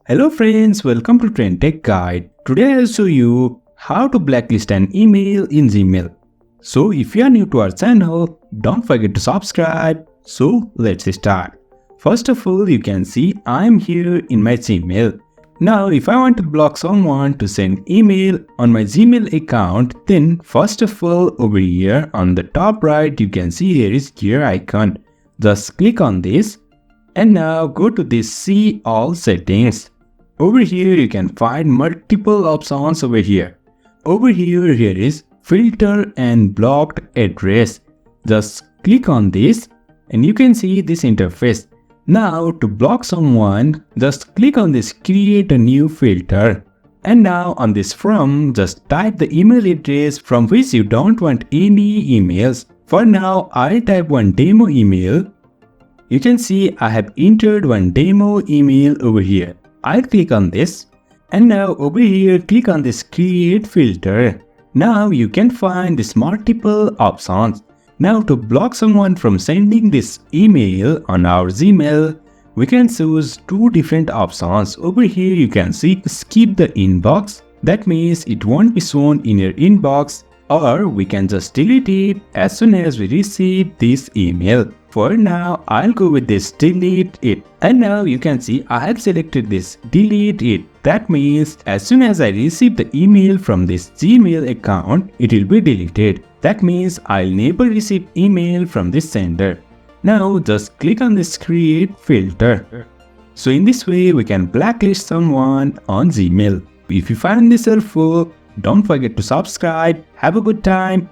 Hello friends, welcome to TrendTech Guide. Today I'll show you how to blacklist an email in Gmail. So if you are new to our channel, don't forget to subscribe. So let's start. First of all, you can see I'm here in my Gmail. Now if I want to block someone to send email on my Gmail account, then first of all over here on the top right you can see here is gear icon. Just click on this and now go to this see all settings. Over here you can find multiple options over here. Over here is filter and blocked address. Just click on this and you can see this interface. Now to block someone, just click on this create a new filter. And now on this from, just type the email address from which you don't want any emails. For now, I'll type one demo email. You can see I have entered one demo email over here. I'll click on this and now over here click on this create filter. Now you can find this multiple options. Now to block someone from sending this email on our Gmail, we can choose two different options. Over here you can see skip the inbox. That means it won't be shown in your inbox, or we can just delete it as soon as we receive this email. For now, I'll go with this delete it. And now you can see I have selected this delete it. That means as soon as I receive the email from this Gmail account, it will be deleted. That means I'll never receive email from this sender. Now just click on this create filter. So in this way we can blacklist someone on Gmail. If you find this helpful, don't forget to subscribe. Have a good time.